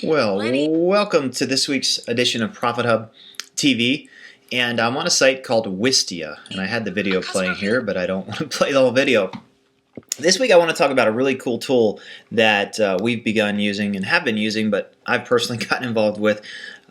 Well, welcome to this week's edition of Profit Hub TV, and I'm on a site called Wistia, and I had the video playing here, but I don't want to play the whole video. This week I want to talk about a really cool tool that we've begun using and have been using, but I've personally gotten involved with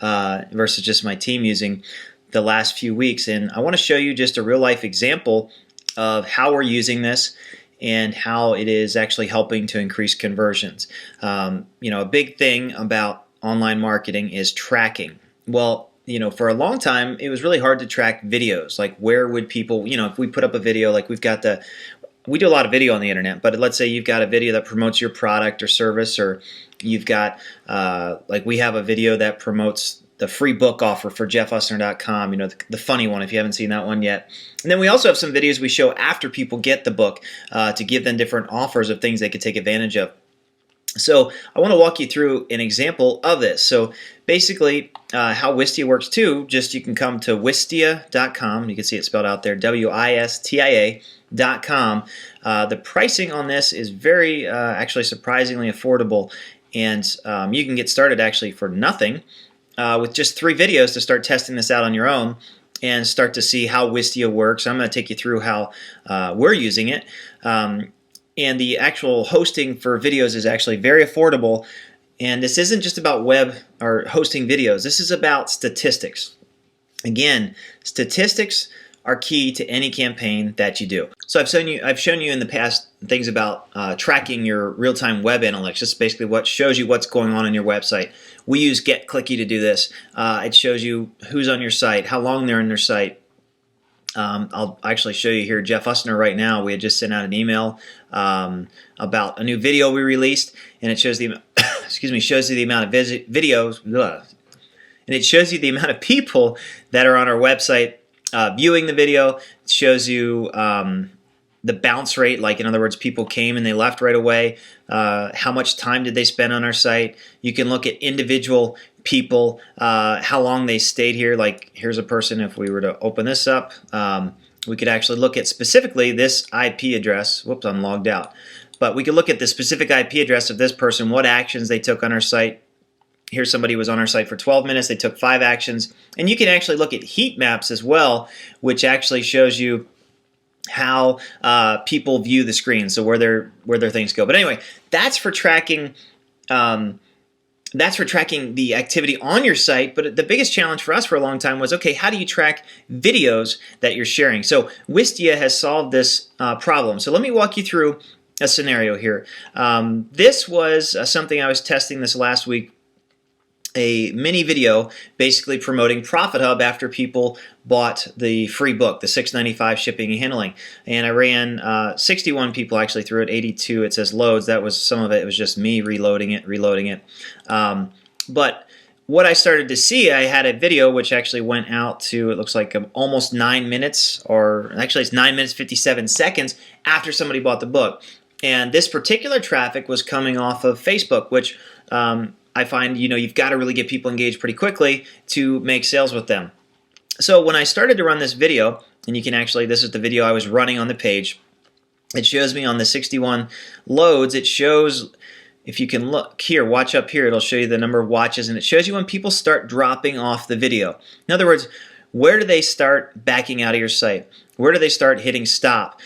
versus just my team using the last few weeks, and I want to show you just a real-life example of how we're using this and how it is actually helping to increase conversions. A big thing about online marketing is tracking. Well, for a long time, it was really hard to track videos. Like, where would people, if we put up a video, like we do a lot of video on the internet, but let's say you've got a video that promotes your product or service, or you've got, like we have a video that promotes the free book offer for jeffusner.com, the funny one if you haven't seen that one yet. And then we also have some videos we show after people get the book to give them different offers of things they could take advantage of. So I want to walk you through an example of this. So basically how Wistia works too, just you can come to wistia.com. You can see it spelled out there, WISTIA.com. The pricing on this is very actually surprisingly affordable, and you can get started actually for nothing with just 3 videos to start testing this out on your own and start to see how Wistia works. I'm going to take you through how we're using it. And the actual hosting for videos is actually very affordable. And this isn't just about web or hosting videos. This is about statistics. Again, statistics are key to any campaign that you do. So I've shown you in the past things about tracking your real-time web analytics. This is basically what shows you what's going on your website. We use GetClicky to do this. It shows you who's on your site, how long they're on their site. I'll actually show you here Jeff Usner right now. We had just sent out an email about a new video we released, and it shows the shows you the amount of videos, and it shows you the amount of people that are on our website viewing the video. It shows you the bounce rate, like in other words, people came and they left right away. How much time did they spend on our site? You can look at individual people, how long they stayed here. Like, here's a person. If we were to open this up, we could actually look at specifically this IP address. Whoops, I'm logged out. But we could look at the specific IP address of this person, what actions they took on our site. Here's somebody who was on our site for 12 minutes. They took 5 actions. And you can actually look at heat maps as well, which actually shows you how people view the screen, so where their things go. But anyway, that's for tracking. That's for tracking the activity on your site. But the biggest challenge for us for a long time was, okay, how do you track videos that you're sharing? So Wistia has solved this problem. So let me walk you through a scenario here. This was something I was testing this last week. A mini video basically promoting Profit Hub after people bought the free book, the $6.95 shipping and handling. And I ran 61 people actually through it, 82 it says loads. That was some of it. It was just me reloading it. But what I started to see, I had a video which actually went out to, it looks like almost 9 minutes, or actually it's 9 minutes 57 seconds after somebody bought the book. And this particular traffic was coming off of Facebook, which I find, you've got to really get people engaged pretty quickly to make sales with them. So when I started to run this video, and you can actually, this is the video I was running on the page, it shows me on the 61 loads, it shows, if you can look here, watch up here, it'll show you the number of watches, and it shows you when people start dropping off the video. In other words, where do they start backing out of your site? Where do they start hitting stop?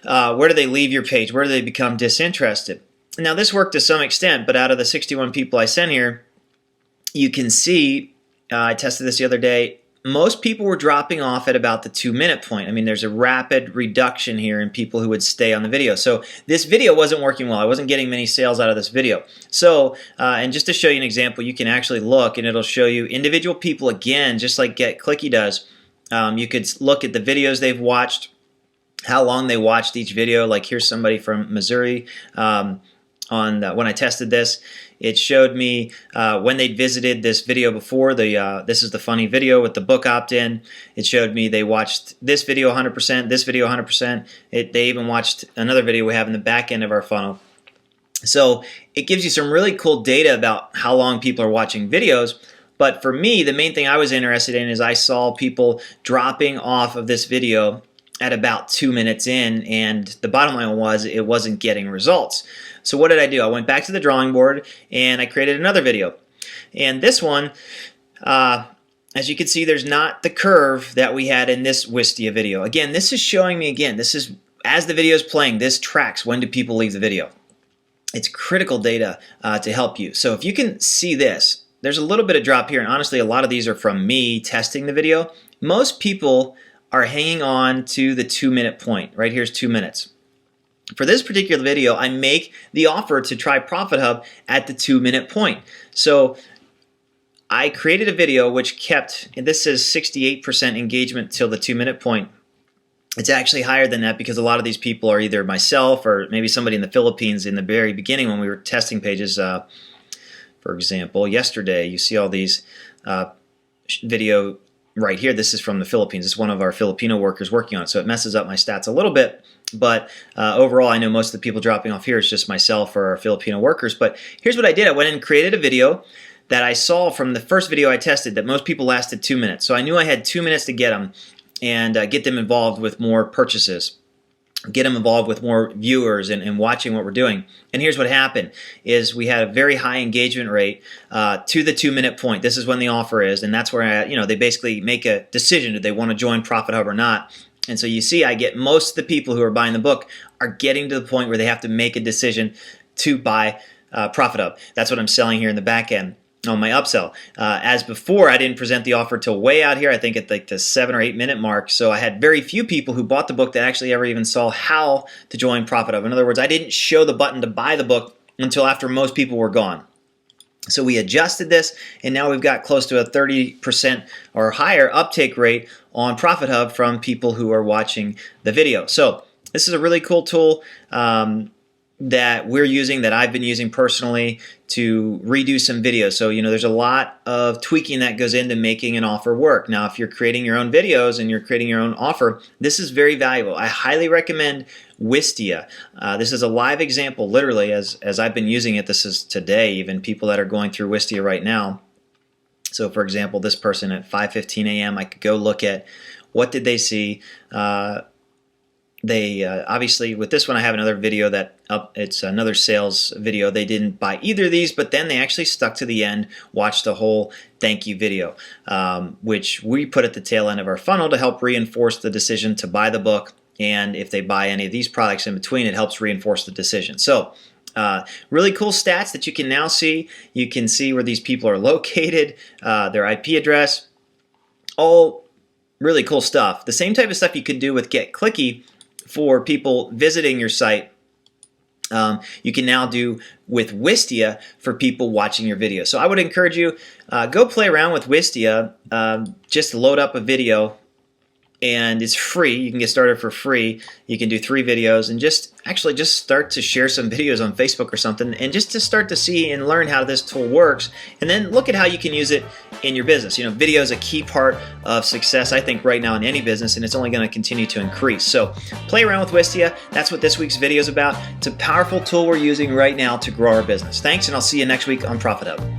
Where do they leave your page? Where do they become disinterested? Now, this worked to some extent, but out of the 61 people I sent here, you can see, I tested this the other day, most people were dropping off at about the 2-minute point. I mean, there's a rapid reduction here in people who would stay on the video. So this video wasn't working well. I wasn't getting many sales out of this video. So, and just to show you an example, you can actually look, and it'll show you individual people again, just like GetClicky does. You could look at the videos they've watched, how long they watched each video. Like, here's somebody from Missouri. When I tested this, it showed me when they'd visited this video before. This is the funny video with the book opt-in. It showed me they watched this video 100%, this video 100%. They even watched another video we have in the back end of our funnel. So it gives you some really cool data about how long people are watching videos. But for me, the main thing I was interested in is I saw people dropping off of this video at about 2 minutes in, and the bottom line was it wasn't getting results. So what did I do? I went back to the drawing board and I created another video. And this one, as you can see, there's not the curve that we had in this Wistia video. Again, this is showing me, this is as the video is playing, this tracks when do people leave the video. It's critical data to help you. So if you can see this, there's a little bit of drop here, and honestly, a lot of these are from me testing the video. Most people are hanging on to the 2-minute point. Right here's 2 minutes. For this particular video, I make the offer to try Profit Hub at the 2-minute point. So I created a video which kept, and this says 68% engagement till the 2-minute point. It's actually higher than that because a lot of these people are either myself or maybe somebody in the Philippines in the very beginning when we were testing pages. For example, yesterday, you see all these video right here. This is from the Philippines. This is one of our Filipino workers working on it, so it messes up my stats a little bit. But overall, I know most of the people dropping off here is just myself or our Filipino workers. But here's what I did. I went and created a video that I saw from the first video I tested that most people lasted 2 minutes. So I knew I had 2 minutes to get them and get them involved with more purchases, get them involved with more viewers and watching what we're doing. And here's what happened is we had a very high engagement rate to the 2-minute point. This is when the offer is, and that's where they basically make a decision. Do they want to join Profit Hub or not? And so you see, I get most of the people who are buying the book are getting to the point where they have to make a decision to buy Profit Hub. That's what I'm selling here in the back end on my upsell. As before, I didn't present the offer till way out here, I think at like the 7 or 8 minute mark. So I had very few people who bought the book that actually ever even saw how to join Profit Hub. In other words, I didn't show the button to buy the book until after most people were gone. So we adjusted this, and now we've got close to a 30% or higher uptake rate on Profit Hub from people who are watching the video. So this is a really cool tool that we're using, that I've been using personally to redo some videos. So, there's a lot of tweaking that goes into making an offer work. Now, if you're creating your own videos and you're creating your own offer, this is very valuable. I highly recommend Wistia. This is a live example, literally, as I've been using it. This is today, even people that are going through Wistia right now. So, for example, this person at 5:15 a.m., I could go look at what did they see. They obviously, with this one, I have another video it's another sales video. They didn't buy either of these, but then they actually stuck to the end, watched the whole thank you video, which we put at the tail end of our funnel to help reinforce the decision to buy the book. And if they buy any of these products in between, it helps reinforce the decision. So really cool stats that you can now see. You can see where these people are located, their IP address, all really cool stuff. The same type of stuff you could do with Get Clicky for people visiting your site. You can now do with Wistia for people watching your video. So I would encourage you, go play around with Wistia. Just load up a video, and it's free. You can get started for free. You can do 3 videos and just start to share some videos on Facebook or something, and just to start to see and learn how this tool works, and then look at how you can use it in your business. Video is a key part of success, I think, right now in any business, and it's only going to continue to increase. So play around with Wistia. That's what this week's video is about. It's a powerful tool we're using right now to grow our business. Thanks, and I'll see you next week on Profit Hub.